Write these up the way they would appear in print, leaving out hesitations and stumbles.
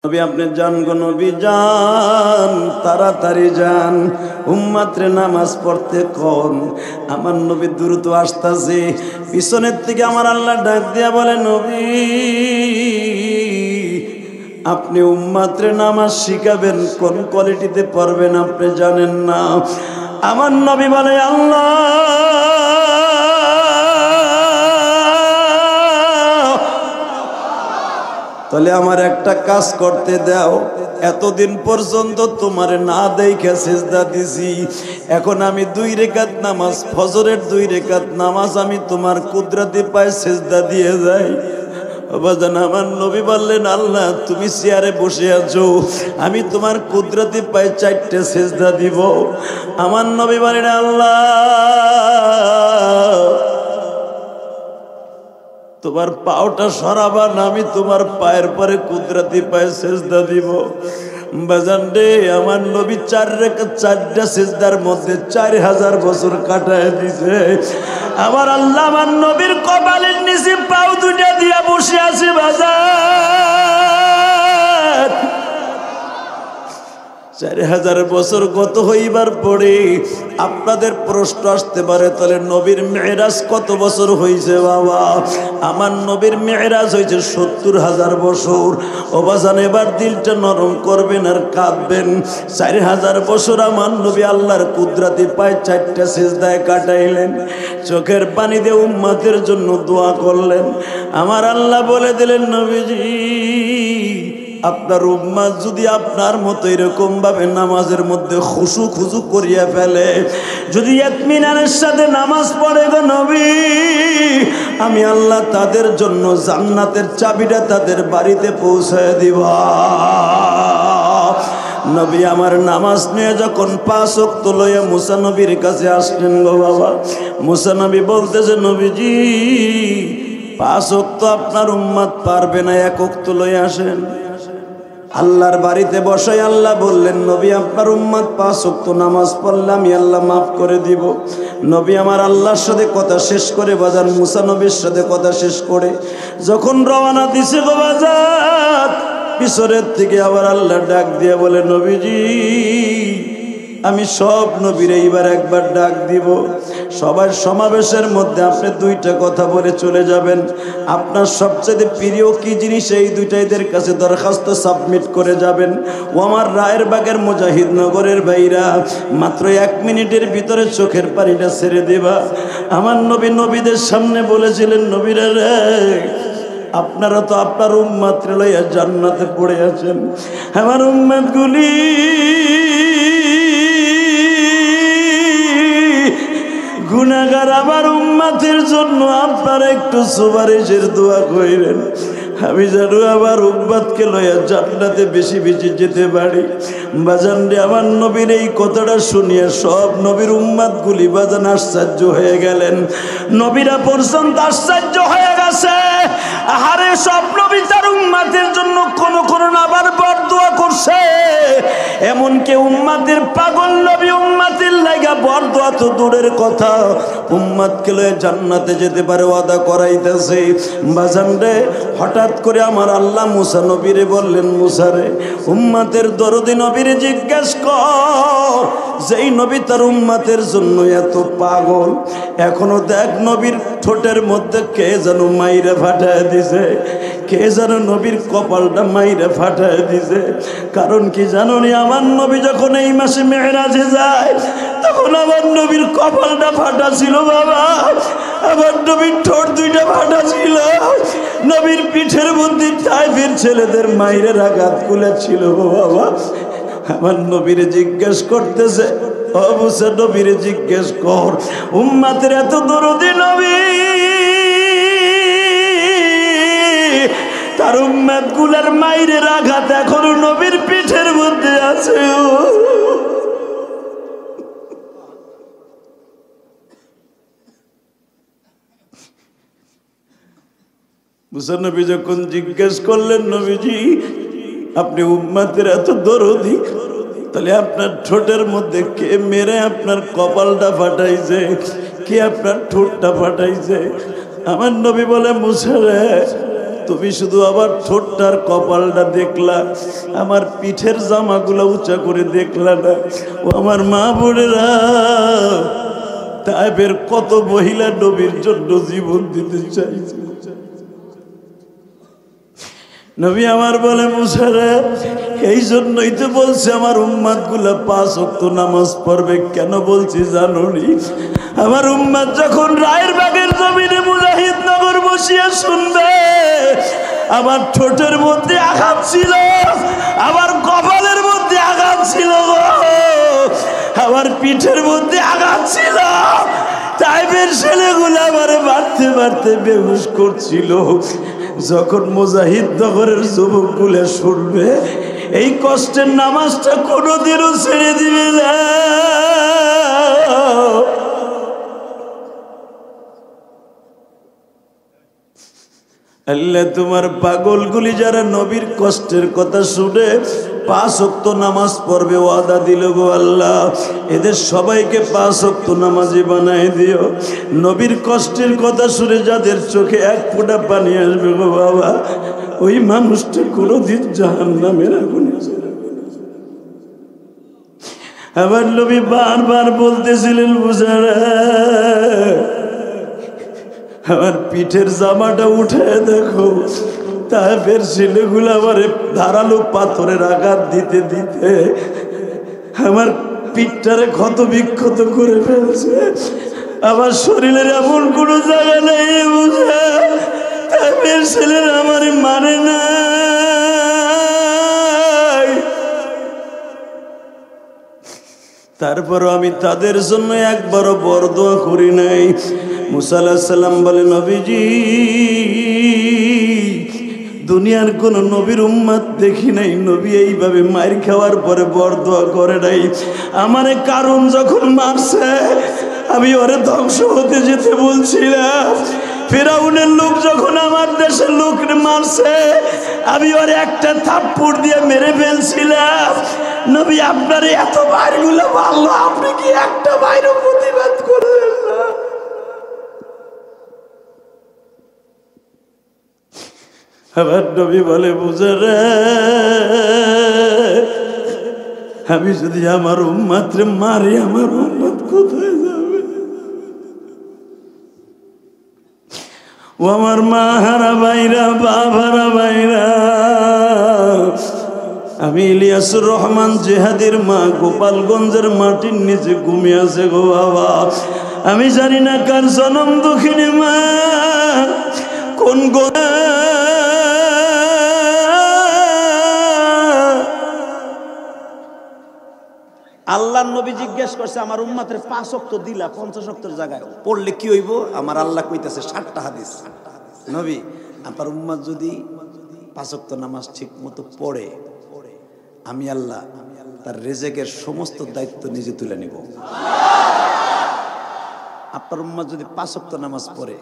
নবী আপনি যান গো নবী যান, তাড়াতাড়ি যান, উম্মতরে নামাজ পড়তে কোন। আমার নবী দ্রুত আসতেছে, পিছনের থেকে আমার আল্লাহ ডাক দিয়া বলে, নবী আপনি উম্মতরে নামাজ শিখাবেন, কোন কোয়ালিটিতে পড়বেন আপনি জানেন না। আমার নবী বলে, আল্লাহ তাহলে আমার একটা কাজ করতে দাও, এতদিন পর্যন্ত তোমার না দেখে সিজদা দিছি, এখন আমি 2 রাকাত নামাজ, ফজরের 2 রাকাত নামাজ আমি তোমার কুদরতি পায়ে সিজদা দিয়ে যাই। বাজান আমার নবী বললেন, আল্লাহ তুমি চেয়ারে বসে আছো, আমি তোমার কুদরতি পায়ে 4টে সিজদা দিব। আমার নবী বলেন, আল্লাহ তোমার পাওটা সরাবা না, আমি তোমার পায়ের পরে কুদরতি পায়ে সিজদা দিব। বাজান রে, আমার নবী 4 রাকাত 4টা সিজদার মধ্যে 4000 বছর কাটায় দিছে। আমার আল্লাহ আমার নবীর কপালের নিচে পাও 2টা দিয়া বসে আছে। বাজার 4000 বছর গত হইবার পরে আপনাদের প্রশ্ন আসতে পারে, তাহলে নবীর মেরাজ কত বছর হয়েছে? বাবা আমার নবীর মেরাজ হয়েছে 70,000 বছর। ও বাজান এবার দিলটা নরম করবেন আর কাঁদবেন। 4000 বছর আমার নবী আল্লাহর কুদরতি পায় 4টা সিজদায় কাটাইলেন, চোখের পানি দিয়ে উম্মতের জন্য দোয়া করলেন। আমার আল্লাহ বলে দিলেন, নবীজি আপনার উম্মত যদি আপনার মতো এরকম ভাবে নামাজের মধ্যে খুশু খুশু করিয়া ফেলে, যদি ইতমিনানের সাথে নামাজ পড়ে গো নবী, আমি আল্লাহ তাদের জন্য জান্নাতের চাবিটা তাদের বাড়িতে পৌঁছায় দিব। নবী আমার নামাজ নিয়ে যখন 5 ওয়াক্ত লইয়া মুসা নবীর কাছে আসলেন গো বাবা, মুসা নবী বলতেছে, নবীজি 5 ওয়াক্ত আপনার উম্মত পারবে না, 1 ওয়াক্ত লইয়া আসেন। আল্লাহর বাড়িতে বসাই আল্লাহ বললেন, নবী আপনার উম্মত 5 ওয়াক্ত নামাজ পড়লে আমি আল্লাহ মাফ করে দিব। নবী আমার আল্লাহর সাথে কথা শেষ করে, বাজার মুসা নবীর সাথে কথা শেষ করে যখন রওনা দিছে গো বাজার, পিছনের থেকে আবার আল্লাহ ডাক দিয়ে বলে, নবীজি আমি সব নবীর এইবার একবার ডাক দিব। সবার সমাবেশের মধ্যে আপনি 2টা কথা বলে চলে যাবেন। আপনার সবচেয়ে প্রিয় কি জিনিস, এই 2টা এদের কাছে দরখাস্ত সাবমিট করে যাবেন। ও আমার রায়ের বাগের মুজাহিদনগরের ভাইরা, মাত্র 1 মিনিটের ভিতরে চোখের পানিটা ছেড়ে দেবা। আমার নবী নবীদের সামনে বলেছিলেন, নবীরা রে আপনারা তো আপনার উম্মত লইয়া জান্নাতে পড়ে আছেন, আমার উম্মতগুলি গুনাহগার, আমার উম্মতের জন্য আপনারা একটু সুপারিশের দোয়া কইরেন, আমি যেন আমার উম্মতকে লইয়া জান্নাতে বেশি বেশি যেতে পারি। বাজান রে, আমার নবীর এই কথাটা শুনিয়া সব নবীর উম্মতগুলি বাজান আশ্চর্য হয়ে গেলেন। নবীরা পর্যন্ত আশ্চর্য হয়ে গেছে। আহারে, সব নবী তার উম্মতের জন্য কোন আবার বরদোয়া করছে। এমনকি উম্মতের পাগল নবী উম্মতের লাগা বরদোয়া তো দূরের কথা, উম্মতকে লয়ে জান্নাতে যেতে পারে ওয়াদা করাইতেছে। বাজান রে, হঠাৎ করে আমার আল্লাহ মুসা নবীরে বললেন, মুসা রে উম্মতের দরদি নবীরে জিজ্ঞেস কর, যেই নবী তার উম্মতের জন্য এত পাগল, এখনো দেখ নবীর ঠোঁটের মধ্যে কে যেন মাইরে ফাটায় দিছে, কে যেন নবীর কপালটা মাইরে ফাটায় দিছে। কারণ কি জানো নি, আমার নবী যখন এই মাসে মেরাজে যায় তখন আমার নবীর কপালটা ফাটা ছিল বাবা, আমার নবীর ঠোঁট 2টা ফাটা ছিল, নবীর পিঠের মধ্যে তাইফের ছেলেদের মাইরের আঘাত গুলা ছিল বাবা। আমার নবীরে জিজ্ঞেস করতেছে, ও মুসা নবীরে জিজ্ঞেস কর, উম্মতের এত দরদি নবী, তার উম্মত গুলার মাইরের আঘাত এখনো নবীর পিঠের মধ্যে আছে। মুসা নবী যখন জিজ্ঞেস করলেন, নবীজি আপনি উম্মতের এত দরদি, তাহলে আপনার ঠোঁটের মধ্যে কে মেরে আপনার কপালটা ফাটাইছে, কে আপনার ঠোঁটটা ফাটাইছে? আমার নবী বলে, মুসা রে তুমি শুধু আমার ঠোঁটটার কপালটা দেখলা, আমার পিঠের জামাগুলো উঁচা করে দেখলা না। ও আমার মা বোনেরা, তাইবের কত মহিলা নবীর জন্য জীবন দিতে চাইছে। নবী আমার বলে মুসারে, এই জন্যই তো বলছে আমার উম্মাত গুলা 5 ওয়াক্ত নামাজ পড়বে। কেন বলছি জানোনি? আমার উম্মাত যখন রায়ের বাগের জমিনে মুজাহিদনগর বসিয়া শুনবে, আমার ঠোঁটের মধ্যে আঘাত ছিল, আমার কপালের মধ্যে আঘাত ছিল, আমার পিঠের মধ্যে আঘাত ছিল। তাইবের ছেলেগুলো আমারে মারতে মারতে বেহুশ করছিল। যখন মুজাহিদনগরের যুবকগুলো শুনবে, এই কষ্টের নামাজটা কোনোদিনও ছেড়ে দিবে না। আল্লাহ তোমার পাগলগুলি যারা নবীর কষ্টের কথা শুনে 5 ওয়াক্ত নামাজ পড়বে ওয়াদা দিল গো আল্লাহ, এদের সবাইকে 5 ওয়াক্ত নামাজি বানায় দিও। নবীর কষ্টের কথা শুনে যাদের চোখে 1 ফোঁটা পানি আসবে গো বাবা, ওই মানুষটা কোনোদিন জাহান্নামের আগুনে জ্বলবে না। আমার নবী বারবার বলতেছিলেন, বুঝারা আমার পিঠের জামাটা উঠে দেখো। তাইবের ছেলেগুলো আমারে ধারালো পাথরের আঘাত দিতে দিতে আমার পিঠটারে ক্ষত বিক্ষত করে ফেলছে। আমার শরীরের এমন কোনো জায়গা নেই বুঝে তাইবের ছেলেরা আমারে মানে না। তারপরও আমি তাদের জন্য একবারও বরদোয়া করি নাই। মুসা আলাইহিস সালাম বলে, নবীজি দুনিয়ার কোন নবীর উম্মত দেখি নাই নবী এইভাবে মার খাওয়ার পরে বরদোয়া করে নাই। আমারে কারণ যখন মারছে আমি ওরে ধ্বংস হতে যেতে বলছিলাম। ফিরাউনের লোক যখন আমার দেশের লোকরে মারছে আমি ওরে একটা থাপ্পড় দিয়ে মেরে ফেলছিলাম। নবী আপনার এত বাইরগুলো মারলো, আপনি কি একটা বাইরও প্রতিবাদ করবেন না? আমার নবী বলে, বুঝারে আমি যদি আমার উম্মতরে মারি আমার উম্মত কোথায় যাবে? ও আমার মা হারা ভাইরা, বাপ হারা ভাইরা, আমি ইলিয়াসুর রহমান জেহাদের মা গোপালগঞ্জের মাটির নিচে ঘুমিয়ে আছে গো বাবা। আমি জানি না কার জনম দুঃখিনী মা, কোন গো আল্লাহর নবী জিজ্ঞেস করছে, আমার উম্মতের 5 ওয়াক্ত দিলা 50 ওয়াক্তের জায়গায় পড়লে কি হইব? আমার আল্লাহ কইতাছে 60টা হাদিস। নবী আপনার উম্মত যদি 5 ওয়াক্ত নামাজ ঠিক মতো পড়ে, আমি আল্লাহ তার রিজিকের সমস্ত দায়িত্ব নিজে তুলে নিব। আপনার উম্মত যদি 5 ওয়াক্ত নামাজ পড়ে,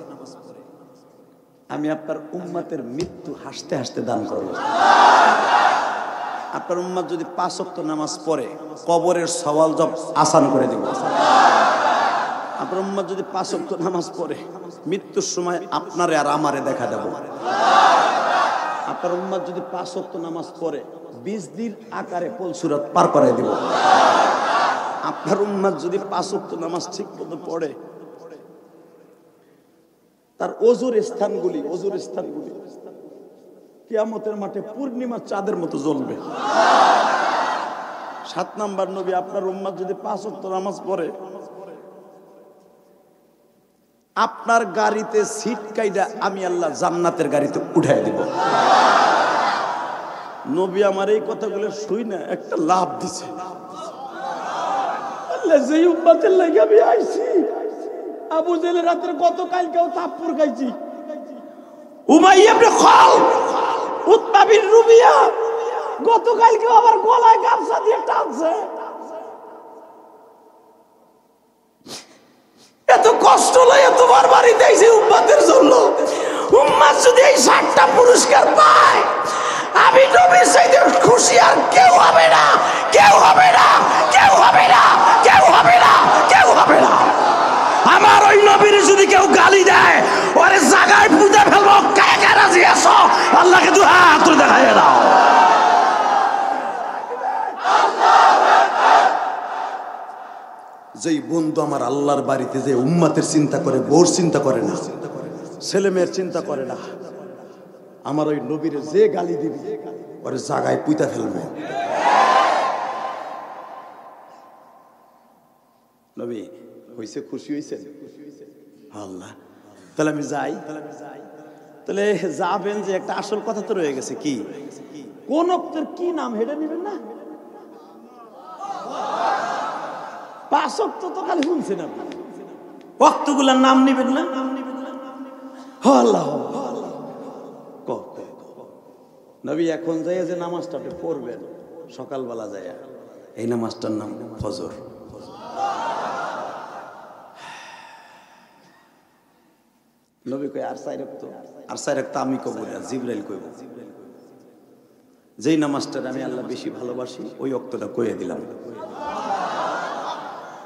আমি আপনার উম্মতের মৃত্যু হাসতে হাসতে দান করব। আপনার উম্মত যদি 5 ওয়াক্ত নামাজ পড়ে, কবরের সওয়াল জব আসান করে দিব। আপনার উম্মত যদি 5 ওয়াক্ত নামাজ পড়ে, মৃত্যুর সময় আপনারে আর আমারে দেখা দেব। আপনার উম্মত যদি 5 ওয়াক্ত নামাজ পড়ে, 20 দিন আকারে পলসুরাত পার করে দিব। আপনার উম্মত যদি 5 ওয়াক্ত নামাজ ঠিক মতো পড়ে, তার ওজুর স্থানগুলি কিয়ামতের মাঠে পূর্ণিমা চাঁদের মতো জ্বলবে। 7 নাম্বার নবী, আপনার উম্মত যদি 5 ওয়াক্ত নামাজ পড়ে, আপনার গাড়িতে সিট কাইডা আমি আল্লাহ জান্নাতের গাড়িতে উঠাই দিব। নবী আমার এই কথাগুলো শুই না একটা লাভ দিছে। আল্লাহ যেই উম্মতের লাগি আমি আইছি, আবু জেলের রাতের গতকালকেও থাপ্পড় খাইছি। উমাইয়া ইবনে খালদ, উতবা বিন রুবিয়া গতকালকেও আবার গলায় গামছা দিয়ে টানছে। এত কষ্ট লাগে তোমার বাড়িতে এসে উম্মতের জন্য। উম্মত যদি এই 60টা পুরস্কার পায়, আমি নবীর চাইতে খুশি আর কেউ হবে না, কেউ হবে না, কেউ হবে না, কেউ হবে না, কেউ হবে না। আমার ওই নবীর যদি কেউ গালি দেয়, ওরে জায়গায় পুঁতে ফেলবো। কে কে রাজি আছো? যেই বন্ধু আমার আল্লাহর বাড়িতে যে উম্মাতের চিন্তা করে, বোর চিন্তা করে না, ছেলে মেয়ের চিন্তা করে না, আমার ওই নবীর যে গালি দিবি ওরে জাগায় পুইতা ফেলবো। নবী হইছে, খুশি হইছেন? আল্লাহ, তাহলে আমি যাই। তাহলে যাবেন যে একটা আসল কথা তো রয়ে গেছে, কি কোন অক্তের কি নাম হেডে নিবেন না? 5 ওয়াক্ত তো খালি শুনছেন আপনি, ওয়াক্তগুলার নাম নিবেন না? আল্লাহ নবী এখন যাইয়া যে নামাজটা আপনি পড়বেন সকালবেলা যাইয়া, এই নামাজটার নাম ফজর। নবী কই আর 4 ওয়াক্ত, আর 4 ওয়াক্ত আমি কব না, জিবরাইল কইব। যেই নামাজটা আমি আল্লাহ বেশি ভালোবাসি ওই ওয়াক্তটা কইয়া দিলাম।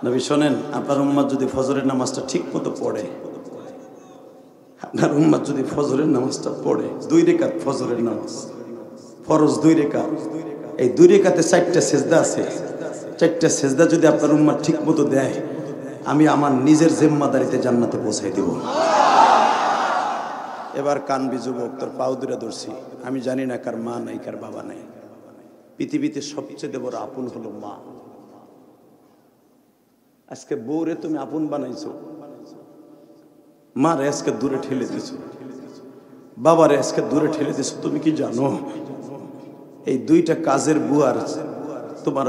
নবী শোনেন, আপনার উম্মত যদি ফজরের নামাজটা ঠিক মতো পড়ে, আপনার উম্মত যদি ফজরের নামাজটা পড়ে, 2 রাকাত ফজরের নামাজ ফরজ, 2 রাকাত, এই 2 রাকাতে 4টা সেজদা আছে, 4টা সেজদা যদি আপনার উম্মত ঠিক মতো দেয়, আমি আমার নিজের জিম্মাদারিতে জান্নাতে পৌঁছাই দিব। এবার কানবি যুবক, তোর পাও দুরা ধরছি, আমি জানি না কার মা নাই, কার বাবা নাই। পৃথিবীতে সবচেয়ে বড় আপন হলো মা। আজকে বউরে তুমি আপন বানাইছো, মারে আজকে দূরে ঠেলে দিছো, বাবারে আজকে দূরে ঠেলে দিছো। তুমি কি জানো এই 2টা কাজের বুয়ার, তোমার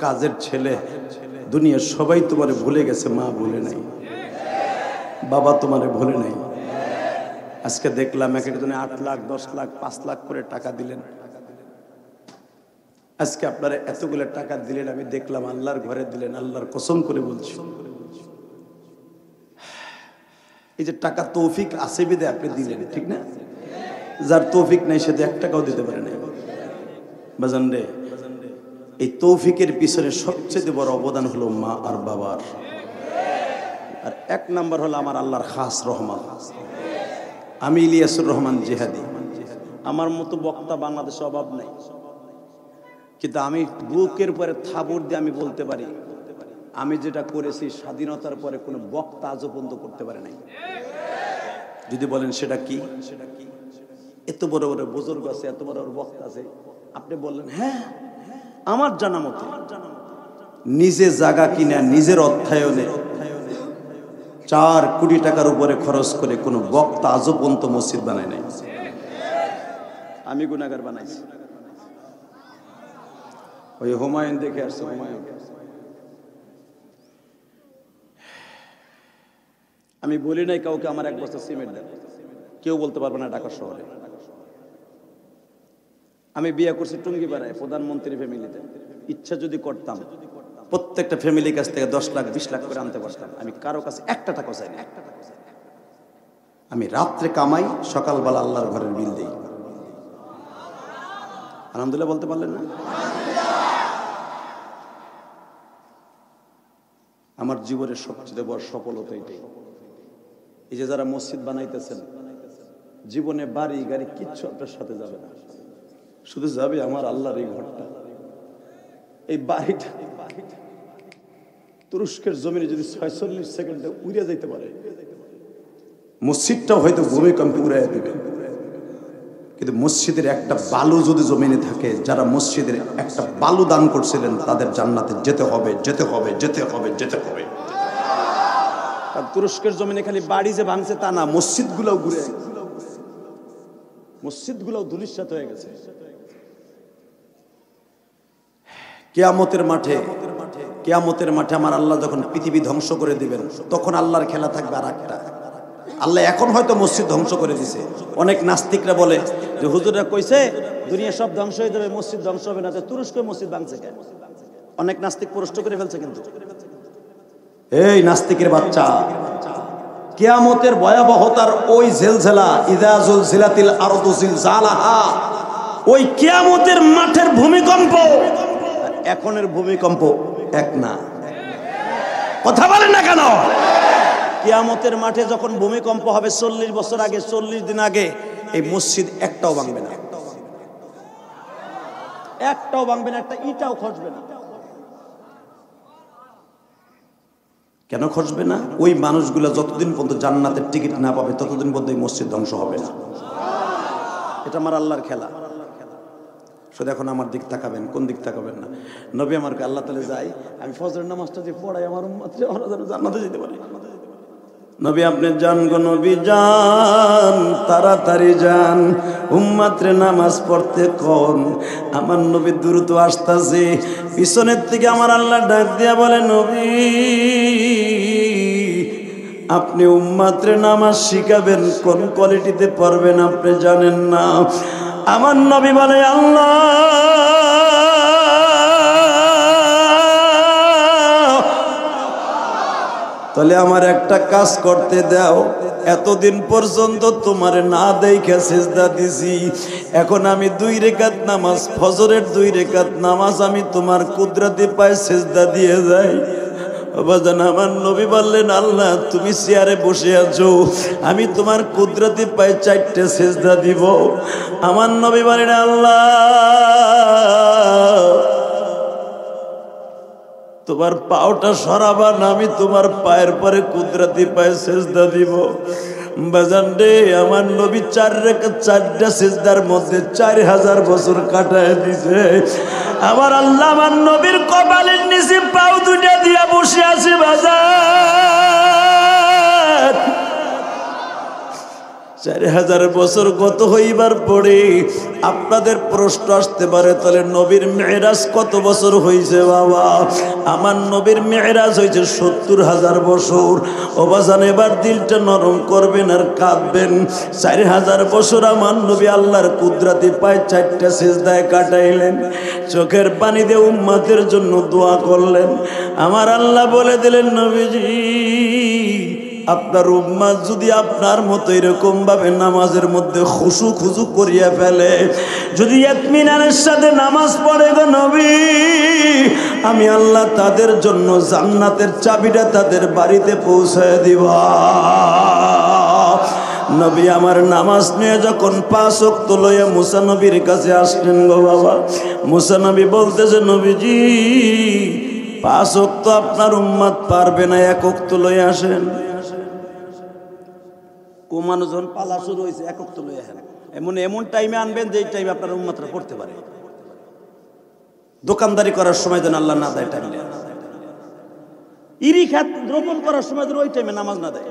কাজের ছেলে, দুনিয়ার সবাই তোমারে ভুলে গেছে, মা ভুলে নাই, বাবা তোমারে ভুলে নাই। আজকে দেখলাম এক একজনে 8 লাখ 10 লাখ 5 লাখ করে টাকা দিলেন। আজকে আপনারা এতগুলো টাকা দিলেন, আমি দেখলাম আল্লাহর ঘরে দিলেন। আল্লাহর কসম করে বলছি, এই যে টাকা তৌফিক আছে বিদে আপনি দিলেন, ঠিক না? যার তৌফিক নাই সে 1 টাকাও দিতে পারে না। বাজান রে, এই তৌফিকের পিছনে সবচেয়ে বড় অবদান হলো মা আর বাবার। আর 1 নাম্বার হলো আমার আল্লাহর খাস রহমান। আমি ইলিয়াসুর রহমান জিহাদি, আমার মতো বক্তা বাংলাদেশে অভাব নাই, কিন্তু আমি বুকের পরে থাবর দিয়ে আমি বলতে পারি, আমি যেটা করেছি স্বাধীনতার পরে কোনো বক্তা আজও পর্যন্ত করতে পারে নাই। যদি বলেন সেটা কি, এত বড় বড় বুজুর্গ আছে, এত বড় বড় বক্তা আছে, আপনি বললেন হ্যাঁ, আমার জানা মতে নিজে জায়গা কিনা নিজের অর্থায়নে 4 কোটি টাকার উপরে খরচ করে কোনো বক্তা আজও পর্যন্ত মসজিদ বানায় নাই। আমি গুনাহগার বানাইছি। ওই হুমায়ুন দেখে আসছে, হুমায়ুন। আমি বলি নাই কাউকে আমার 1 বস্তা সিমেন্ট দেন, কেউ বলতে পারবে না ঢাকা শহরে। আমি বিয়ে করছি টুঙ্গিপাড়ায়, প্রধানমন্ত্রী ফ্যামিলিতে। ইচ্ছা যদি করতাম প্রত্যেকটা ফ্যামিলির কাছ থেকে 10 লাখ 20 লাখ করে আনতে পারতাম। আমি কারো কাছে 1 টাকা চাই না। আমি রাত্রে কামাই, সকালবেলা আল্লাহর ঘরের বিল দেই। আলহামদুলিল্লাহ বলতে পারলেন না? আমার জীবনের সবচেয়ে বড় সফলতা এটাই। এই যে যারা মসজিদ বানাইতেছেন, জীবনে বাড়ি গাড়ি কিচ্ছু আপনার সাথে যাবে না, শুধু যাবে আমার আল্লাহর এই ঘরটা। এই বাড়িটা তুরস্কের জমিনে যদি 46 সেকেন্ডে উড়ে যাইতে পারে, মসজিদটাও হয়তো ভূমিকম্পে উড়াইয়া দিবে। কিন্তু মসজিদের একটা বালু যদি জমিনে থাকে, যারা মসজিদের একটা বালু দান করছিলেন তাদের জান্নাতে যেতে হবে, যেতে হবে, যেতে হবে, যেতে হবে। আর তুরস্কের জমিনে খালি বাড়ি যে ভাঙছে তা না, মসজিদগুলোও ঘুরে, মসজিদগুলোও ধূলিসাৎ হয়ে গেছে। কিয়ামতের মাঠে, কিয়ামতের মাঠে আমার আল্লাহ যখন পৃথিবী ধ্বংস করে দিবেন, তখন আল্লাহর খেলা থাকবে আর একটা। আল্লাহ এখন হয়তো মসজিদ ধ্বংস করে দিছে। অনেক নাস্তিকরা বলে যে হুজুররা কইছে দুনিয়া সব ধ্বংস হয়ে যাবে, মসজিদ ধ্বংস হবে না, তুরস্কে মসজিদ ভাঙছে কেন? অনেক নাস্তিক প্রশ্ন করে ফেলছে। কিন্তু এই নাস্তিকের বাচ্চা, কিয়ামতের ভয়াবহতার ওই জেলজেলা, ইযা জুলজিলাতিল আরদু জিলজালাহা, ওই কিয়ামতের মাঠের ভূমিকম্প আর এখনের ভূমিকম্প এক না। কথা বলেন না কেন? কিয়ামতের মাঠে যখন ভূমিকম্প হবে 40 বছর আগে, 40 দিন আগে, এই মসজিদ একটাও ভাঙবে না, একটাও ভাঙবে না, একটা ইটাও খসবে না। কেন খসবে না? ওই মানুষগুলো যতদিন পর্যন্ত জান্নাতের টিকিট না পাবে ততদিন পর্যন্ত এই মসজিদ ধ্বংস হবে না। এটা আমার আল্লাহর খেলা। শুধু এখন আমার দিক তাকাবেন, কোন দিক তাকাবেন না। নবী আমাকে আল্লাহ তাআলা যাই আমি ফজরের নামাজটা যে পড়াই আমার উম্মতরে ওরা যেন জান্নাতে যেতে পারে। নবী আপনি যান গো নবী যান, তাড়াতাড়ি যান, উম্মতরে নামাজ পড়তে কোন। আমার নবী দ্রুত আসতেছে, পিছনের থেকে আমার আল্লাহ ডাক দিয়া বলে নবী আপনি উম্মতরে নামাজ শিখাবেন, কোন কোয়ালিটিতে পড়বেন আপনি জানেন না। আমার নবী বলে আল্লাহ তাহলে আমার একটা কাজ করতে দাও, এতদিন পর্যন্ত তোমার না দেখে সিজদা দিছি, এখন আমি 2 রাকাত নামাজ, ফজরের 2 রাকাত নামাজ আমি তোমার কুদরতে পায়ে সিজদা দিয়ে যাই। বাজান আমার নবী বললেন আল্লাহ তুমি চেয়ারে বসে আছো, আমি তোমার কুদরতে পায়ে 4টে সিজদা দিব। আমার নবী বলেন আল্লাহ তোমার পাওটা সরাবা না, আমি তোমার পায়ের পরে কুদরতি পায়ে সিজদা দিব। বাজান রে আমার নবী 4টা সিজদার মধ্যে 4000 বছর কাটায় দিছে। আমার আল্লাহ আমার নবীর কপালের নিচে পাও 2টা দিয়া বসে আছে। বাজার 4000 বছর গত হইবার পরে আপনাদের প্রশ্ন আসতে পারে তাহলে নবীর মেরাজ কত বছর হয়েছে? বাবা আমার নবীর মেরাজ হয়েছে 70,000 বছর। ও বাজান এবার দিলটা নরম করবেন আর কাঁদবেন। 4000 বছর আমার নবী আল্লাহর কুদরতি পায় 4টা সিজদায় কাটাইলেন, চোখের পানি দিয়ে উম্মতের জন্য দোয়া করলেন। আমার আল্লাহ বলে দিলেন নবীজি আপনার উম্মত যদি আপনার মতো এরকম ভাবে নামাজের মধ্যে খুশু খুজু করিয়া ফেলে, যদি ইতমিনানের সাথে নামাজ পড়ে গো নবী, আমি আল্লাহ তাদের জন্য জান্নাতের চাবিটা তাদের বাড়িতে পৌঁছায় দিব। নবী আমার নামাজ নিয়ে যখন 5 ওয়াক্ত লইয়া মুসা নবীর কাছে আসলেন গো বাবা, মুসা নবী বলতেছে নবীজি 5 ওয়াক্ত আপনার উম্মত পারবে না, 1 ওয়াক্ত লইয়া আসেন। কোন মানুষজন পালা শুরু হয়েছে 1 ওয়াক্ত লইয়া আসেন, এমন টাইমে আনবেন যে টাইমে আপনার উম্মতরা পড়তে পারে। দোকানদারি করার সময় যেন আল্লাহ না দেয় টাইমে, ইরি খাত রোপণ করার সময় যেন ওই টাইমে নামাজ না দেয়।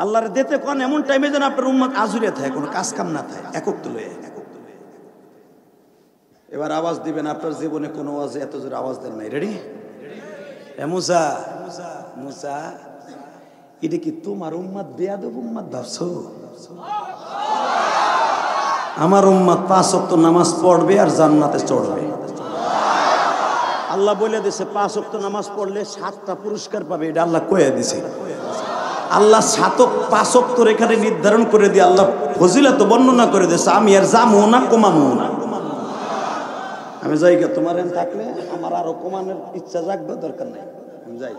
আল্লাহর দিতে কোন এমন টাইমে যেন আপনার উম্মত আজুরে থাকে, কোনো কাজ কাম না থাকে, 1 ওয়াক্ত লইয়া। এবার আওয়াজ দিবেন, আপনার জীবনে কোনো আওয়াজে এত জোরে আওয়াজ দেন নাই। রেডি? মুসা মুসা এটা কি তোমার উম্মত বেয়াদব উম্মত ভাবছো? আমার উম্মত 5 ওয়াক্ত নামাজ পড়বে আর জান্নাতে চড়বে। আল্লাহ বলে দিয়েছে 5 ওয়াক্ত নামাজ পড়লে 7টা পুরস্কার পাবে, এটা আল্লাহ কয়ে দিয়েছে। আল্লাহ 5 ওয়াক্তের এখানে নির্ধারণ করে দিয়ে আল্লাহ ফজিলত বর্ণনা করে দিয়েছে। আমি আর যামো না কমামো না, আমি যাই গে। তোমার এন থাকলে আমার আরো কমানোর ইচ্ছা জাগবে, দরকার নাই, আমি যাই।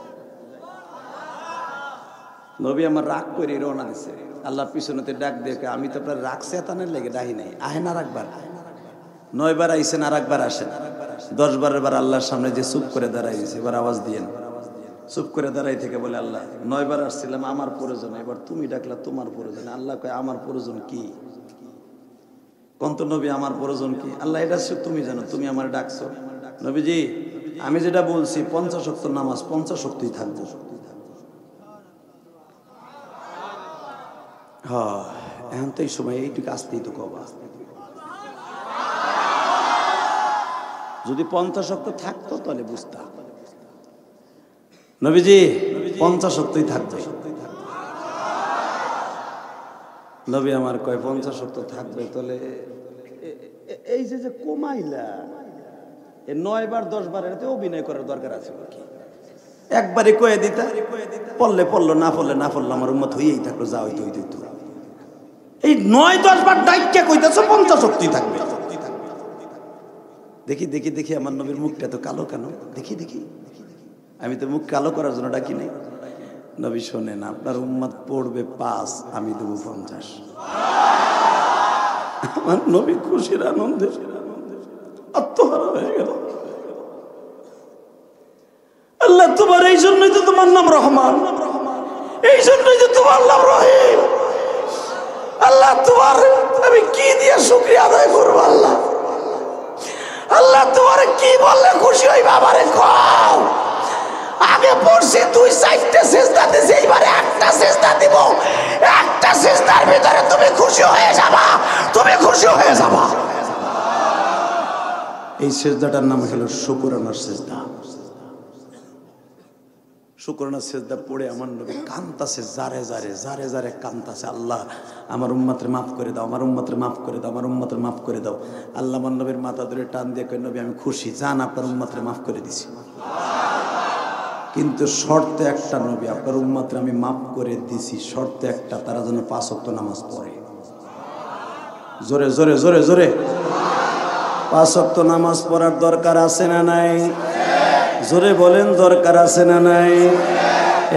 নবী আমার রাগ করে রওনা দিছে, আল্লাহ পিছনেতে ডাক দেখে আমি তো আপনার রাগ চেতানের লেগে ডাহি নাই। আহেন আর একবার, 9 বার আইসেন, আর একবার আসেন। 10 বারের বার আল্লাহর সামনে যে চুপ করে দাঁড়াই দিয়েছে, এবার আওয়াজ দিয়েন। চুপ করে দাঁড়াই থেকে বলে আল্লাহ 9 বার আসছিলাম আমার প্রয়োজন, এবার তুমি ডাকলা তোমার প্রয়োজন। আল্লাহ কয় আমার প্রয়োজন কি? কন্ত নবী আমার প্রয়োজন কি? আল্লাহ এটা তুমি জানো, তুমি আমার ডাকছো। নবীজি আমি যেটা বলছি 50 ওয়াক্ত নামাজ 50 ওয়াক্তই থাকবো। হ্যাঁ এখন তো এই সময় এইটুকু আসতেই তো কবা, যদি 50 ওয়াক্ত থাকতো তাহলে বুঝতাম। নবীজি 50 ওয়াক্তই থাকবে। নবী আমার কয় 50 ওয়াক্ত থাকবে, তাহলে এই যে কমাইলা 9 বার 10 বার এতে অভিনয় করার দরকার আছে কি? একবারে কয়ে দিতা, পড়লে পড়লো, না পড়লে না পড়লো, আমার উম্মত হইয়াই থাকলো, যা হইতো হইতো। এই 9-10 বার ডাইক্যা কইতাছো 50 ওয়াক্তই থাকবে। দেখি দেখি দেখি আমার নবীর মুখটা তো কালো কেন? দেখি দেখি, আমি তো মুখ কালো করার জন্য ডাকি নাই। নবী শোনেন, আপনার উম্মত পড়বে 5, আমি দেবো 50। আমার নবী খুশির আনন্দে আত্মহারা হয়ে গেল। আল্লাহ তোমার এই জন্যই তো তোমার নাম রহমান, এই জন্যই তো তোমার নাম রহিম। আল্লাহ তোমার আমি কি দিয়ে শুকরিয়া আদায় করবো? আল্লাহ আল্লাহ তোমার কি বললে খুশি হইবা আমারে খাও। আগে পড়ছি 2-4টে সিজদা দিছি, এইবারে একটা সিজদা দিব। একটা সিজদার ভিতরে তুমি খুশি হয়ে যাবা, তুমি খুশি হয়ে যাবা। এই সিজদাটার নাম হলো শুকরানার সিজদা। শুকরানার সিজদা পড়ে আমার নবী কাঁদতাছে, জারে জারে জারে জারে কাঁদতাছে, আল্লাহ আমার উম্মতের মাফ করে দাও, আমার উম্মতের মাফ করে দাও, আমার উম্মতের মাফ করে দাও। আল্লাহ আমার নবীর মাথা ধরে টান দিয়ে কয়, নবী আমি খুশি, যান আপনার উম্মতের মাফ করে দিছি, কিন্তু শর্ত একটা, নবী আপনার উম্মতের আমি মাফ করে দিছি, শর্ত একটা, তারা যেন 5 ওয়াক্ত নামাজ পড়ে। জোরে জোরে জোরে জোরে 5 ওয়াক্ত নামাজ পড়ার দরকার আছে না নাই? জোরে বলেন, দরকার আছে না নাই?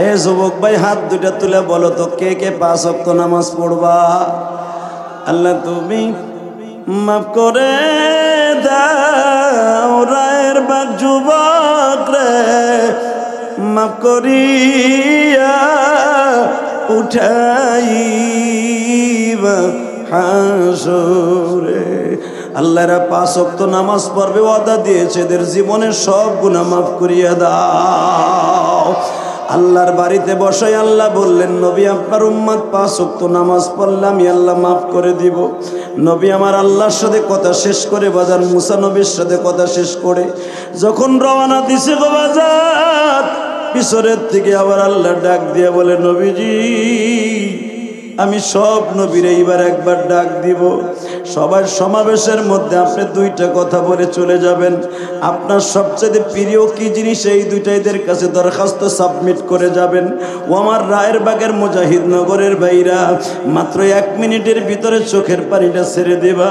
এ যুবক ভাই হাত দুইটা তুলে বলো তো, কে কে 5 ওয়াক্ত নামাজ পড়বা? আল্লাহ তুমি মাফ করে দাও রায়ের বাগ যুবক রে, মাফ করিয়া উঠাইবা হাসরে। আল্লাহরা 5 ওয়াক্ত নামাজ পড়বে, ওয়াদা দিয়েছে, এদের জীবনের সব গুনাহ মাফ করিয়া দাও। আল্লাহর বাড়িতে বসাই আল্লাহ বললেন, নবী আপনার উম্মত 5 ওয়াক্ত নামাজ পড়লে আমি আল্লাহ মাফ করে দিব। নবী আমার আল্লাহর সাথে কথা শেষ করে, বাজার মুসা নবীর সাথে কথা শেষ করে যখন রওনা দিছে গো বাজার, পিছনের থেকে আবার আল্লাহ ডাক দিয়ে বলে, নবীজি আমি সব নবীর এইবার একবার ডাক দিব। সবার সমাবেশের মধ্যে আপনি 2টা কথা বলে চলে যাবেন। আপনার সবচেয়ে প্রিয় কি জিনিস, এই 2টা এদের কাছে দরখাস্ত সাবমিট করে যাবেন। ও আমার রায়ের বাগের মুজাহিদ নগরের ভাইরা, মাত্র 1 মিনিটের ভিতরে চোখের পানিটা ছেড়ে দেবা।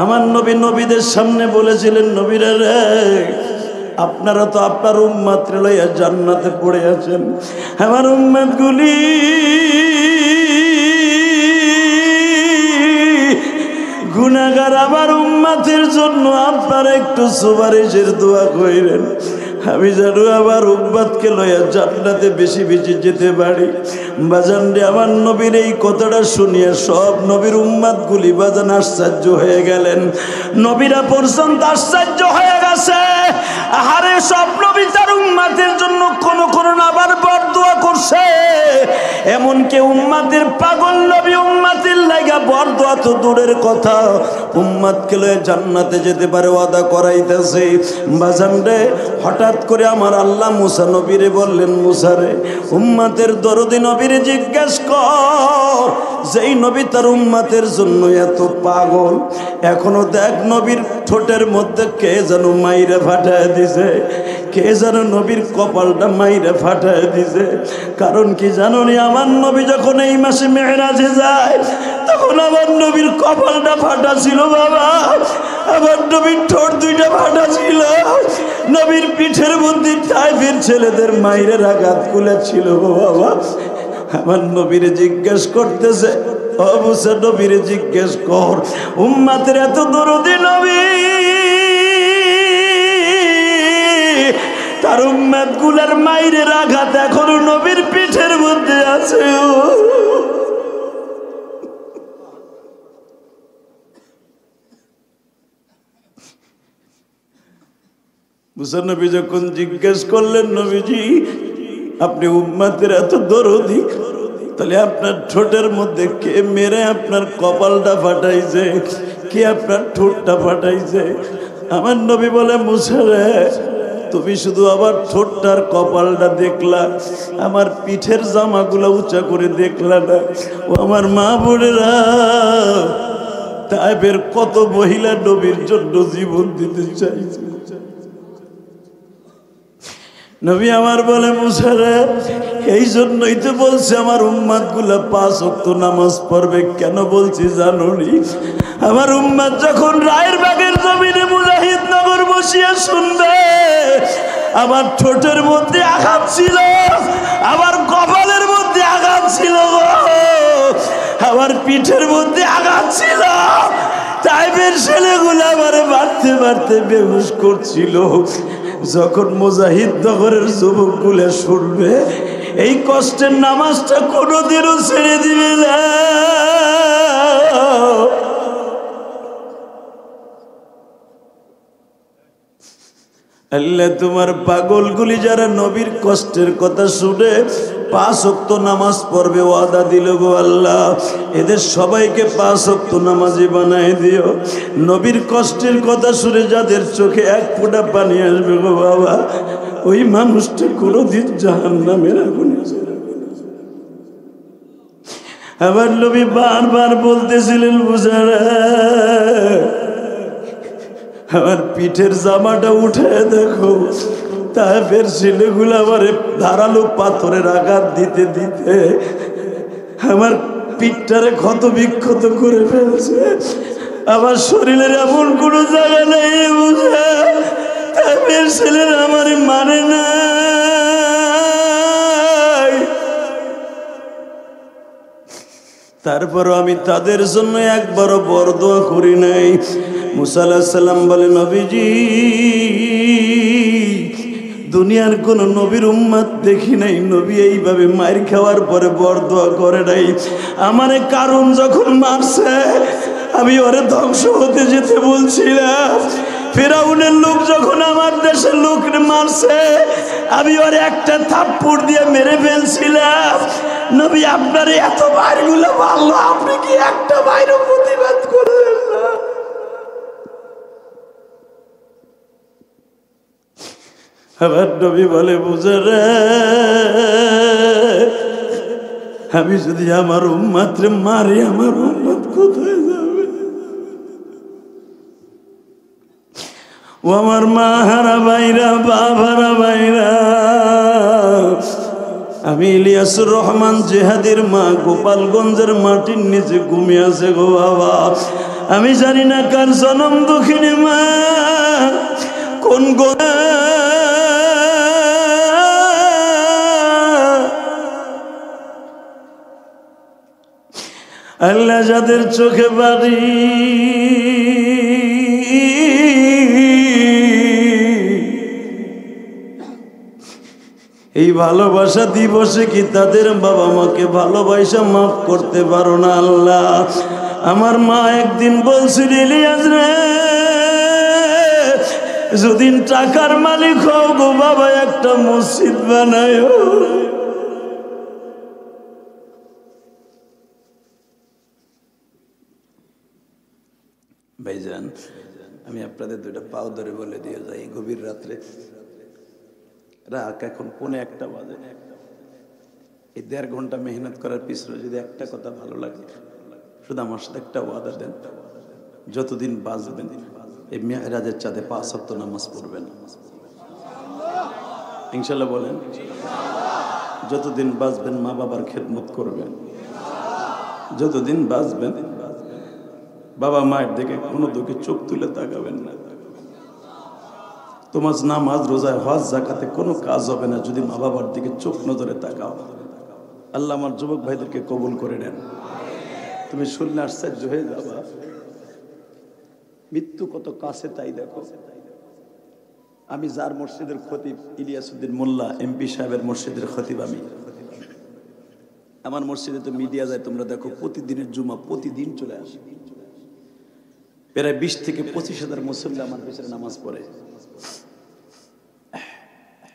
আমার নবী নবীদের সামনে বলেছিলেন, নবীরা রে আপনারা তো আপনার উম্মত লইয়া জান্নাতে পড়ে আছেন, আমার উম্মত গুলি গুনাহগার, আমার উম্মতের জন্য আপনারা একটু সুপারিশের দোয়া কইরেন, আমি যেন আমার উম্মতকে লইয়া জান্নাতে বেশি বেশি যেতে পারি। বাজান রে, আমার নবীর এই কথাটা শুনিয়ে সব নবীর উম্মত গুলি বাজান আশ্চর্য হয়ে গেলেন। নবীরা পর্যন্ত আশ্চর্য হয়ে গেছে। আহারে, সব নবী তার উম্মতের জন্য কোন কোন আবার বরদোয়া করছে, এমনকি উম্মতের পাগল নবী উম্মতের লাগা বরদোয়া তো দূরের কথা, উম্মতকে লয়ে জান্নাতে যেতে পারে ওয়াদা করাইতেছে। বাজান রে, হঠাৎ করে আমার আল্লাহ মুসা নবীরে বললেন, মুসা রে উম্মতের দরদি নবীরে জিজ্ঞেস কর, যেই নবী তার উম্মতের জন্য এত পাগল, এখনো দেখ নবীর ঠোঁটের মধ্যে কে যেন মাইরে ফাটায় দিছে, কে যেন নবীর কপালটা মাইরে ফাটায় দিছে। কারণ কি জানো নি, আমার নবী যখন এই মাসে মেরাজে যায় তখন আমার নবীর কপালটা ফাটা ছিল বাবা, আমার নবীর ঠোঁট 2টা ফাটা ছিল, নবীর পিঠের মধ্যে টাইফের ছেলেদের মাইরের আঘাত খুলেছিল বাবা। আমার নবীরে জিজ্ঞেস করতেছে, ও মুসা নবীরে জিজ্ঞেস কর, উম্মতের এত দরদি নবী, তার উম্মত গুলার মাইরের আঘাত এখনো নবীর পিঠের মধ্যে আছে। মুসা নবী যখন জিজ্ঞেস করলেন, নবীজি আপনি উম্মতের এত দরদি, তাহলে আপনার ঠোঁটের মধ্যে কে মেরে আপনার কপালটা ফাটাইছে, কে আপনার ঠোঁটটা ফাটাইছে? আমার নবী বলে, মুসা রে তুমি শুধু আবার ঠোঁটটার কপালটা দেখলা, আমার পিঠের জামাগুলো উঁচা করে দেখলা না। ও আমার মা বোনেরা, তাইবের কত মহিলা নবীর জন্য জীবন দিতে চাইছে। নবী আমার বলে, মুসা রে এই জন্যই তো বলছে আমার উম্মত গুলা 5 ওয়াক্ত নামাজ পড়বে। কেন বলছি জানো নি? আমার উম্মত যখন রায়ের বাগের জমিনে মুজাহিদ নগর বসিয়া শুনবে, আমার ঠোঁটের মধ্যে আঘাত ছিল, আমার কপালের মধ্যে আঘাত ছিল, আমার পিঠের মধ্যে আঘাত ছিল, তাইবের ছেলেগুলো আমারে মারতে মারতে বেহুশ করছিল। যখন মুজাহিদ নগরের যুবকগুলো শুনবে এই কষ্টের নামাজটা কোনোদিনও ছেড়ে দিবে না। আল্লাহ তোমার পাগলগুলি যারা নবীর কষ্টের কথা শুনে 5 ওয়াক্ত নামাজ পড়বে ওয়াদা দিল গো আল্লাহ, এদের সবাইকে 5 ওয়াক্ত নামাজি বানাই দিও। নবীর কষ্টের কথা শুনে যাদের চোখে 1 ফোঁটা পানি আসবে গো বাবা, ওই মানুষটা কোনোদিন জাহান্নামের আগুনে। আমার নবী বারবার বলতেছিলেন, বুঝারা আমার পিঠের জামাটা উঠে দেখো। তাইফের ছেলেগুলো আমার ধারালো পাথরের আঘাত দিতে দিতে আমার পিঠটারে ক্ষত বিক্ষত করে ফেলছে। আমার শরীরের এমন কোনো জায়গা নেই বুঝে তাইফের ছেলেরা আমার মানে না। তারপরও আমি তাদের জন্য একবারও বরদোয়া করি নাই। মুসা আলাইহিস সালাম বলে, নবীজি দুনিয়ার কোন নবীর উম্মত দেখি নাই নবী এইভাবে মার খাওয়ার পরে বরদোয়া করে নাই। আমারে কারণ যখন মারছে আমি ওরে ধ্বংস হতে যেতে বলছিলাম। ফিরাউনের লোক যখন আমার দেশের লোকরে মারছে আমি ওরে একটা থাপ্পড় দিয়ে মেরে ফেলছিলাম। নবী আপনার এত বাইরগুলো ভালো, আপনি কি একটা বাইরও প্রতিবাদ করলেন না? আমার নবী বলে, বুঝারে আমি যদি আমার উম্মতরে মারি আমার উম্মত কোথায় যাবে? ও আমার মা হারা বাইরা, বাপ হারা বাইরা, আমি ইলিয়াসুর রহমান জেহাদির মা গোপালগঞ্জের মাটির নিচে ঘুমিয়ে আছে গো বাবা। আমি জানি না কার জনম দুঃখিনী মা, কোন গো আল্লাহ যাদের চোখে বাড়ি এই ভালোবাসা দিবসে কি তাদের বাবা মাকে ভালোবাসা মাফ করতে পারো না আল্লাহ? আমার মা একদিন বলছিল, ইলিয়াস রে যদি টাকার মালিক হও গো বাবা একটা মসজিদ বানায়। ভাইজান আমি আপনাদের 2টা পাও ধরে বলে দিয়ে যাই, গভীর রাত্রে রাত এখন 1:45 বাজে, এই 1.5 ঘন্টা মেহনত করার পিছনে যদি একটা কথা ভালো লাগে, শুধু আমার সাথে একটা ওয়াদা দেন, যতদিন বাঁচবেন এই মেরাজের চাঁদে 5 ওয়াক্ত নামাজ পড়বেন ইনশাল্লাহ। বলেন যতদিন বাঁচবেন মা বাবার খেদমত করবেন, যতদিন বাঁচবেন বাবা মায়ের দিকে কোনো দুঃখে চোখ তুলে তাকাবেন না। তোমার নামাজ রোজা হজ যাকাতে কোনো কাজ হবে না যদি মা বাবার দিকে চোখ নজরে তাকাও। আল্লাহ আমার যুবক ভাইদেরকে কবুল করে নেন। তুমি শুনলে আশ্চর্য হয়ে যাবা, মৃত্যু কত কাছে তাই দেখো। আমি যার মসজিদের খতিব ইলিয়াসউদ্দিন মোল্লা এমপি সাহেবের মসজিদের খতিব, আমি আমার মসজিদে তো মিডিয়া যায়, তোমরা দেখো প্রতিদিনের জুমা প্রতিদিন চলে আসে, প্রায় 20 থেকে 25,000 মুসল্লি আমার পিছনে নামাজ পড়ে।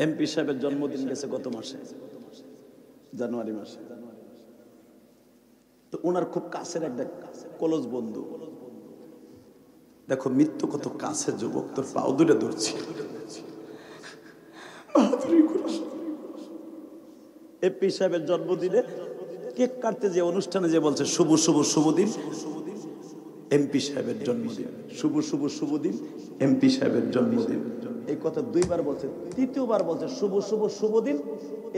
এমপি সাহেবের জন্মদিন গেছে গত মাসে, জানুয়ারি মাসে। তো ওনার খুব কাছের একটা কলজ বন্ধু, দেখো মৃত্যু কত কাছে যুবক, তোর পাও দুটো ধরছি। এমপি সাহেবের জন্মদিনে কেক কাটতে যে অনুষ্ঠানে যে বলছে শুভ শুভ শুভ দিন এমপি সাহেবের জন্মদিন, শুভ শুভ শুভ দিন এমপি সাহেবের জন্মদিন। এই কথা 2 বার বলছে, 3য় বলছে শুভ শুভ শুভ দিন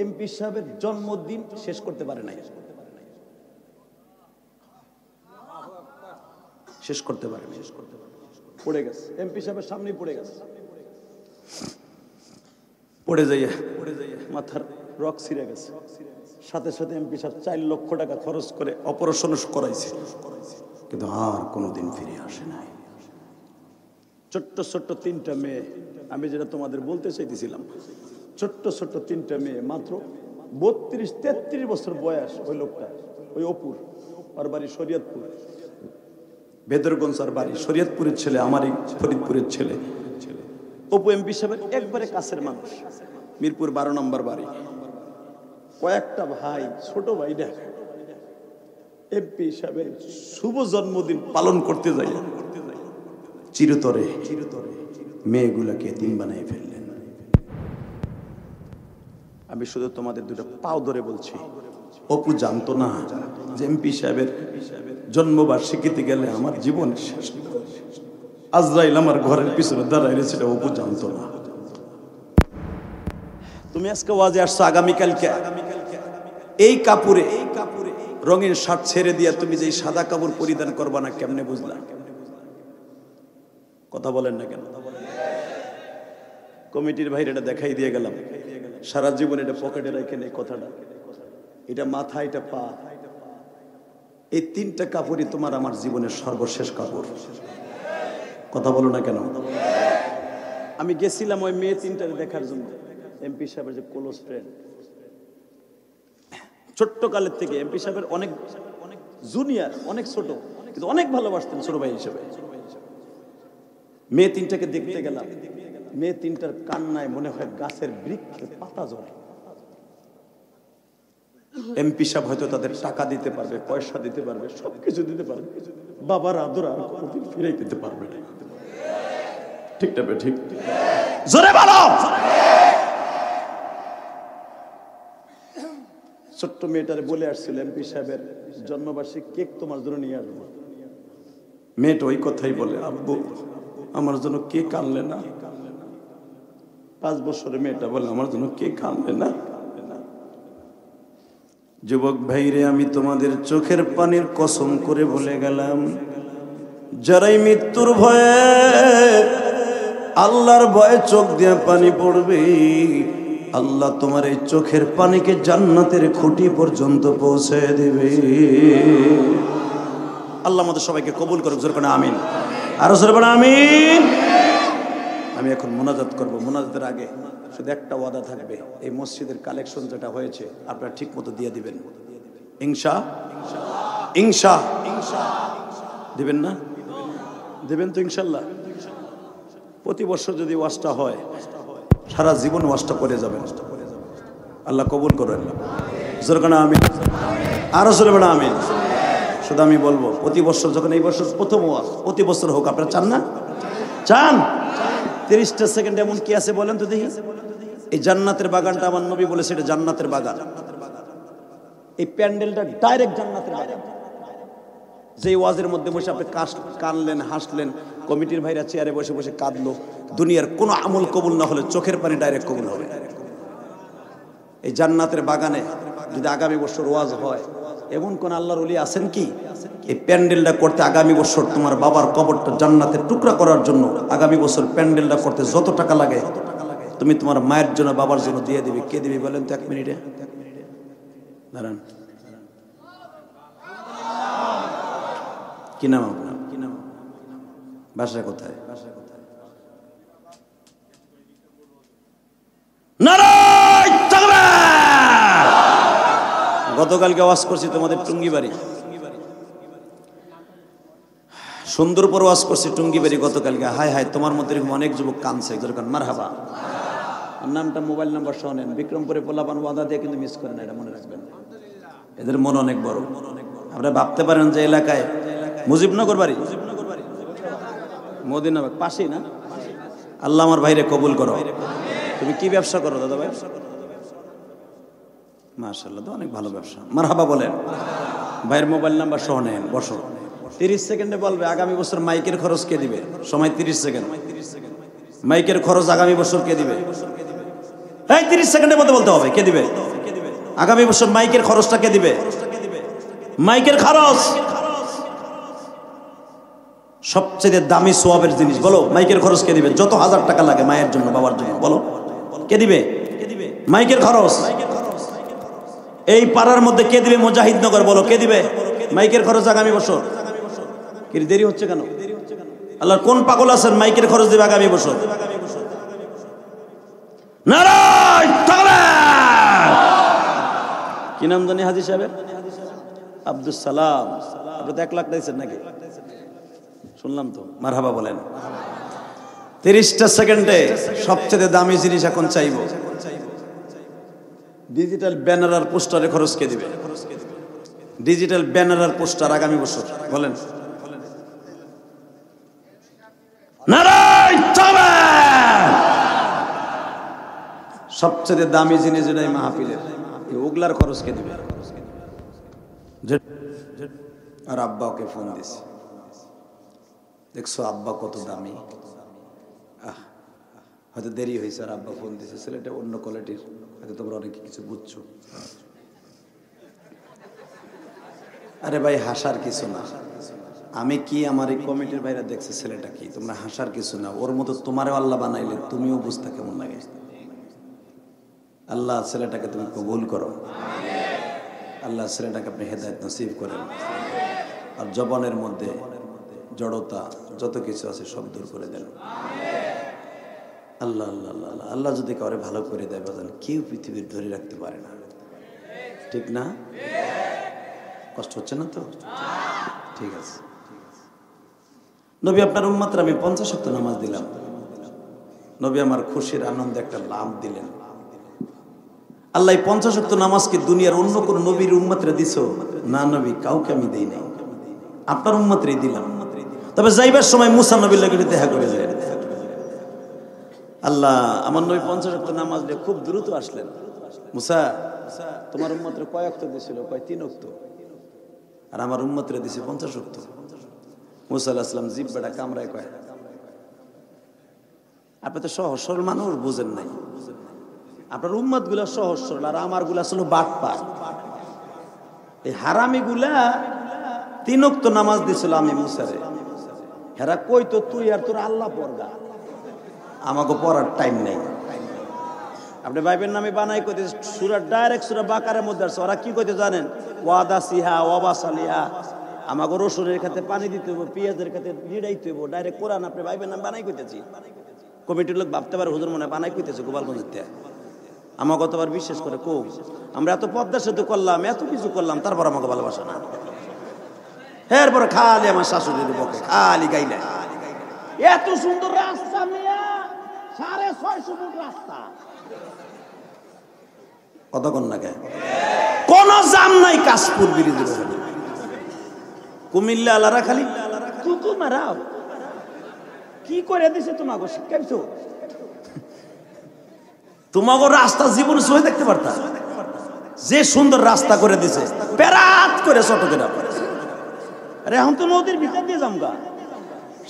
এমপি সাহেবের জন্মদিন, শেষ করতে পারে নাই, শেষ করতে পারে নাই, পড়ে গেছে এমপি সাহেবের সামনেই পড়ে গেছে। পড়ে যাইয়া মাথার রক ছিঁড়ে গেছে, সাথে সাথে এমপি সাহেব 4 লক্ষ টাকা খরচ করে অপারেশন করাইছে, কিন্তু আর কোনোদিন ফিরে আসে নাই। ছোট্ট ছোট্ট 3টা মেয়ে, আমি যেটা তোমাদের বলতে চাইতেছিলাম, ছোট্ট ছোট্ট 3টা মেয়ে, মাত্র 32-33 বছর বয়স। ওই লোকটা, ওই অপুর, ওর বাড়ি শরীয়তপুর, বেদরগঞ্জ আর বাড়ি শরীয়তপুরের ছেলে, আমারই ফরিদপুরের ছেলে। অপু এমপি সাহেবের একবারে কাছের মানুষ, মিরপুর 12 নম্বর বাড়ি। কয়েকটা ভাই, ছোট ভাইরা এমপি সাহেবের শুভ জন্মদিন পালন করতে যাই চিরতরে মেয়েগুলাকে এতিম বানিয়ে ফেললেন। আমি শুধু তোমাদের দুটো পাও ধরে বলছি, অপু জানতো না যে এমপি সাহেবের জন্মবার্ষিকীতে গেলে আমার জীবন শেষ। আজরাইল আমার ঘরের পিছনে দাঁড়ায় রয়েছে, অপু জানতো না। তুমি আজকে ওয়াজে আসছো, আগামীকালকে এই কাপড়ে রঙিন শার্ট ছেড়ে দিয়া তুমি যে সাদা কাপড় পরিধান করবা না, কেমনে বুঝলা? কথা বলেন না কেন? কমিটির ভাইরা এটা দেখাই দিয়ে গেলাম, সারা জীবন এটা পকেটে রেখে নেই কথাটা। এটা মাথা, এটা পা, এই 3টা কাপড়ই তোমার আমার জীবনের সর্বশেষ কাপড়। কথা বলো না কেন? আমি গেছিলাম ওই মেয়ে 3টারে দেখার জন্য, এমপি সাহেবের যে ক্লোজ ফ্রেন্ড। ছোট্ট কালের থেকে এমপি সাহেবের অনেক জুনিয়র, অনেক ছোট, কিন্তু অনেক ভালোবাসতেন ছোট ভাই হিসেবে। মেয়ে 3টাকে দেখতে গেলাম, মেয়ে 3টার কান্নায় মনে হয় গাছের বৃক্ষে পাতা ঝরে। এমপি সাহেব হয়তো তাদের টাকা দিতে পারবে, পয়সা দিতে পারবে, সবকিছু দিতে পারবে, বাবার আদর আর কোনোদিন ফিরে দিতে পারবে না। ঠিক না? ঠিক, জোরে বলো। ছোট্ট মেয়েটারে বলে আসছিল, এমপি সাহেবের জন্মবার্ষিকী কেক তোমার জন্য নিয়ে আসবো। মেয়েটা ওই কথাই বলে, আব্বু আমার জন্য কেক আনলে না। 5 বছরের মেয়েটা বলে, আমার জন্য কেক আনলে না। যুবক ভাইরে, আমি তোমাদের চোখের পানির কসম করে বলে গেলাম, যারাই মৃত্যুর ভয়ে, আল্লাহর ভয়ে চোখ দিয়ে পানি পড়বে, আল্লাহ তোমার এই চোখের পানিকে জান্নাতের খুঁটি পর্যন্ত পৌঁছে দেবে। আল্লাহ আমাদের সবাইকে কবুল করুক, জোরে বলেন আমিন। আরো জোরে বলেন আমিন। আমি এখন মোনাজাত করব। মোনাজাতের আগে শুধু একটা ওয়াদা থাকবে, এই মসজিদের কালেকশন যেটা হয়েছে আপনারা ঠিক মতো দিয়ে দিবেন। ইনশা দিবেন না? দিবেন তো ইনশাল্লাহ? প্রতি বছর যদি ওয়াজটা হয়, সারা জীবন ওয়াজটা করে যাবেন। আল্লাহ কবুল করেন। জোরে বলেন আমিন। আরো জোরে বলেন আমিন। শুধু আমি বলবো, প্রতি বছর যখন, এই বছর প্রথম ওয়াজ, প্রতি বছর হোক। আপনারা চান না? চান? 30টা সেকেন্ড এমন কি আছে বলেন তো দেখি? এই জান্নাতের বাগানটা আমার নবী বলেছে, এটা জান্নাতের বাগান। এই প্যান্ডেলটা ডাইরেক্ট জান্নাতের বাগান। যে ওয়াজের মধ্যে বসে আপনি কানলেন, হাসলেন, কমিটির ভাইরা চেয়ারে বসে বসে কাঁদলো, দুনিয়ার কোনো আমল কবুল না হলে চোখের পানি ডাইরেক্ট কবুল হবে। এই জান্নাতের বাগানে যদি আগামী বছর ওয়াজ হয়, এমন কোন আল্লাহর ওলি আছেন কি এই প্যান্ডেলটা করতে আগামী বছর তোমার বাবার কবরটা জান্নাতের টুকরা করার জন্য আগামী বছর প্যান্ডেলটা করতে যত টাকা লাগে তুমি তোমার মায়ের জন্য, বাবার জন্য দিয়ে দিবে? কে দিবে বলেন তো? 1 মিনিটে দাঁড়ান। কি নাম আপনার? বাসা কোথায়? গতকালকে ওয়াজ করছি তোমাদের টুঙ্গিবাড়ি, সুন্দরপুর ওয়াজ করছি, টুঙ্গিবাড়ি গতকালকে। হায় হায়, তোমার মধ্যে এরকম অনেক যুবক কানছে, যেরকম মারহাবা। নামটা, মোবাইল নাম্বার শোনেন। বিক্রমপুরে পোলাপান ওয়াদা দিয়ে কিন্তু মিস করেন, এটা মনে রাখবেন। এদের মন অনেক বড়। আপনারা ভাবতে পারেন যে এলাকায় মুজিবনগর বাড়ি, মদিনাবাগ পাশেই না? আল্লাহ আমার ভাইরে কবুল করো। তুমি কি ব্যবসা করো দাদা ভাই? মাশাআল্লাহ, তো অনেক ভালো ব্যবসা। মারহাবা বলেন। ভাইয়ের মোবাইল নাম্বার সহ নেন, বসো। 30 সেকেন্ডে বলবে আগামী বছর মাইকের খরচ কে দিবে? সময় 30 সেকেন্ড। মাইকের খরচ আগামী বছর কে দিবে? এই 30 সেকেন্ডের মধ্যে বলতে হবে কে দিবে আগামী বছর মাইকের খরচটা কে দিবে? মাইকের খরচ সবচেয়ে দামি সোয়াবের জিনিস। বলো মাইকের খরচ কে দিবে? যত 1000 টাকা লাগে মায়ের জন্য, বাবার জন্য, বলো কে দিবে মাইকের খরচ? এই পাড়ার মধ্যে কে দিবে? মুজাহিদনগর, বলো কে দিবে মাইকের খরচ আগামী বছর? কি দেরি হচ্ছে কেন? আল্লাহর কোন পাগল আছেন মাইকের খরচ দেবে আগামী বছর? নারায় তাকবীর। কি নাম জানি হাজী সাহেবের? আব্দুল সালাম। আপনি তো 1 লাখ দিয়েছেন নাকি? শুনলাম তো, মারহাবা বলেন। 30টা সেকেন্ডে সবচেয়ে দামি জিনিস এখন চাইবো। ডিজিটাল ব্যানার আর পোস্টারে খরচ কে দিবে? ডিজিটাল ব্যানার আর পোস্টার আগামী বছর বলেন। নারায় তাকবীর। সবচেয়ে দামি জিনিস যেটাই মাহফিলের, ওগুলার খরচ কে দিবে? আর আব্বাকে ফোন দিছে, দেখছো আব্বা কত দামি। হয়তো দেরি হয়েছে, আর আব্বা ফোন দিছে, ছেলেটা অন্য কোয়ালিটির, হয়তো তোমরা অনেক কিছু বুঝছো। আরে ভাই হাসার কিছু না। আমি কি আমার এই কমিটির বাইরে দেখছে ছেলেটা কি, তোমরা হাসার কিছু না। ওর মতো তোমারও আল্লাহ বানাইলে তুমিও বুঝতে কেমন লাগে। আল্লাহ ছেলেটাকে তুমি কবুল করো, আল্লাহ ছেলেটাকে আপনি হেদায়েত নসিব করেন, আর জবানের মধ্যে জড়তা যত কিছু আছে সব দূর করে দেন। আল্লাহ আল্লাহ আল্লাহ আল্লাহ। আল্লাহ যদি কাউরে ভালো করে দেয় বাজান, কেউ পৃথিবীর ধরে রাখতে পারে না, ঠিক না? কষ্ট হচ্ছে না তো? ঠিক আছে। নবী আপনার উম্মতরা আমি 50 ওয়াক্ত নামাজ দিলাম। নবী আমার খুশির আনন্দে একটা লাভ দিলেন। আল্লাহ 50 ওয়াক্ত নামাজ কি দুনিয়ার অন্য কোন নবীর উম্মতরা দিছো? না নবী, কাউকে আমি দেই নাই, আপনার উম্মতরাই দিলাম। তবে যাইবার সময় মুসা নবীর লাগে দেখা করে যায়। আল্লাহ আমার নবী 50 ওয়াক্ত নামাজ দিয়ে খুব দ্রুত আসলেন। মুসা তোমার উম্মতরা কয় ওয়াক্ত দিছিল? কয় 3 ওয়াক্ত। আর আমার উম্মতরা দিছে 50 ওয়াক্ত। মুসা আলাইহিস সালাম জিহ্বাটা কামড়ায় কয়, আপনি তো সহজ সরল মানুষ, বুঝেন নাই। আপনার উম্মত গুলা সহজ সরল, আর আমার গুলা ছিল বাটপার। এই হারামি গুলা 3 ওয়াক্ত নামাজ দিছিল আমি মুসারে। হেরা কইতো তুই আর তোর আল্লাহ পড়গা, আমাকে পড়ার টাইম নেই। আপনি ভাইবের নামে বানাই কইতে সূরা ডাইরেক্ট সূরা বাকারার মধ্যে আছে। ওরা কি কইতে জানেন? ওয়াদা সিহা ওয়াবাসালিহা, আমাকে রসুনের খাতে পানি দিতে হইব, পেঁয়াজের খাতে নিড়াইতে হইব। ডাইরেক্ট কোরআন আপনি ভাইবের নাম বানাই কইতেছি। কমিটির লোক ভাবতে পারে হুজুর মনে বানাই কইতেছে গোপালগঞ্জতে। আমার কতবার বিশ্বাস করে কো আমরা এত পদ্মা সেতু করলাম, এত কিছু করলাম, তারপর আমাকে ভালোবাসে না। এরপরে খালি আমার শাশুড়ির বকে, খালি গাইলে এত সুন্দর রাস্তা মিয়া, 650 ফুট রাস্তা, কতক্ষণ লাগে? কোন জাম নাই কাশপুর ব্রিজে। কুমিল্লা আলারা খালি তুতু মারাও কি করে দিছে তোমাকে শিখাইছো? তোমাকে রাস্তা জীবনে সই দেখতে পারতা? যে সুন্দর রাস্তা করে দিছে, পেরাত করে চট্টগ্রাম। আরে এখন তো নদীর ভিতর দিয়ে যামগা,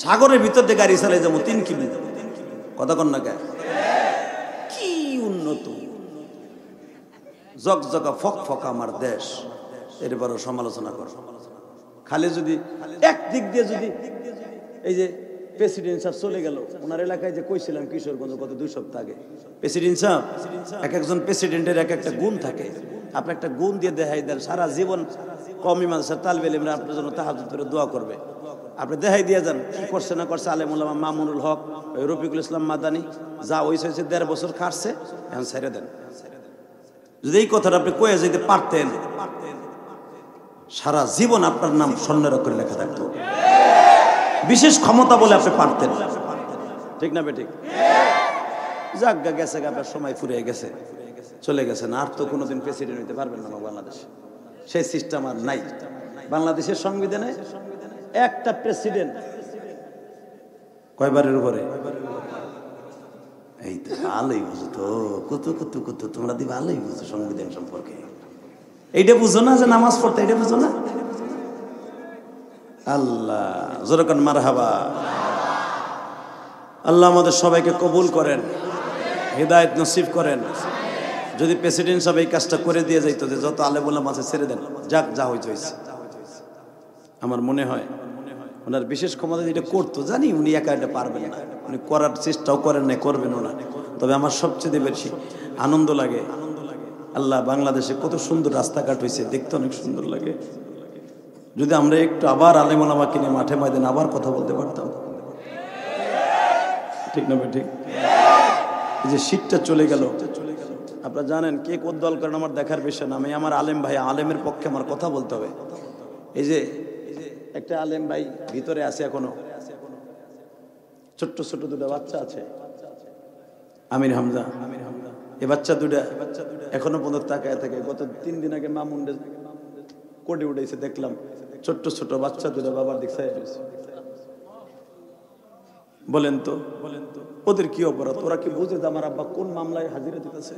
সাগরের ভিতর দিয়ে গাড়ি চালাই যাবো 3 কিমি, কতক্ষণ না গায়ে। কি উন্নত জগজগা ফক ফক আমার দেশ, এরপরও সমালোচনা করো। খালি যদি একদিক দিয়ে যদি এই যে প্রেসিডেন্ট সাহেব চলে গেল, ওনার এলাকায় যে কইছিলাম কিশোরগঞ্জ গত 2 সপ্তাহ আগে, প্রেসিডেন্ট সাহেব একজন প্রেসিডেন্টের একটা গুণ থাকে। আপনি একটা গুণ দিয়ে দেখাই দেন, সারা জীবন কওমি মাদ্রাসার তালিবে ইলমরা আপনার জন্য তাহাজ্জুদ করে দোয়া করবে। আপনি দেখাই দিয়ে যান কি করছে না করছে। আলেম উলামা মামুনুল হক, রফিকুল ইসলাম মাদানী যা হয়েছে 1.5 বছর খাটছে, এখন ছেড়ে দেন। যদি এই কথাটা আপনি কয়ে যেতে পারতেন, সারা জীবন আপনার নাম স্বর্ণের অক্ষরে লেখা থাকতো। বিশেষ ক্ষমতা বলে আপনি পারতেন, ঠিক না বেঠিক? যাজ্ঞা গেছে, আপনার সময় ফুরিয়ে গেছে, চলে গেছে না। আর তো কোনোদিন প্রেসিডেন্ট হইতে পারবেন না বাংলাদেশে, সেই সিস্টেম আর নাই। বাংলাদেশের সংবিধানে একটা প্রেসিডেন্ট কয়বারের উপরে? এই তো ভালোই বুঝো তো, কত কত কত তোমরা দি ভালোই বুঝো সংবিধান সম্পর্কে। এইটা বুঝো না যে নামাজ পড়তে, এটা বুঝো না? আল্লাহ জোরকান মারহাবা। আল্লাহ আমাদের সবাইকে কবুল করেন, হিদায়াত নসিব করেন। যদি প্রেসিডেন্ট সাহেব এই কাজটা করে দিয়ে যাইতো যে যত আলেম ওলামা আছে ছেড়ে দেন, যাক যা হইতে হয়েছে। আমার মনে হয় ওনার বিশেষ ক্ষমতা যেটা করতো, জানি উনি একা এটা পারবেন না, উনি করার চেষ্টাও করেন না, করবেন না। তবে আমার সবচেয়ে বেশি আনন্দ লাগে, আল্লাহ বাংলাদেশে কত সুন্দর রাস্তাঘাট হয়েছে, দেখতে অনেক সুন্দর লাগে। যদি আমরা একটু আবার আলেম ওলামাকে নিয়ে মাঠে ময়দানে আবার কথা বলতে পারতাম। ঠিক না ভাই? ঠিক। এই যে শীতটা চলে গেল, আপনারা জানেন কে কোন দল করেন আমার দেখার বিষয় না। আমি আমার আলেম ভাই, আলেমের পক্ষে আমার কথা বলতে হবে। এই যে একটা আলেম ভাই ভিতরে আছে এখনো, ছোট্ট ছোট দুটো বাচ্চা আছে, আমির হামজা। এই বাচ্চা দুটা এখনো পর্যন্ত তাকায় থাকে। গত 3 দিন আগে মামুন্ডে কোটে উঠেছে, দেখলাম ছোট্ট ছোট বাচ্চা দুটা বাবার দিক চাইয়া রয়েছে। বলেন তো ওদের কি অপরাধ? ওরা কি বুঝে যে আমার আব্বা কোন মামলায় হাজিরা দিতেছে?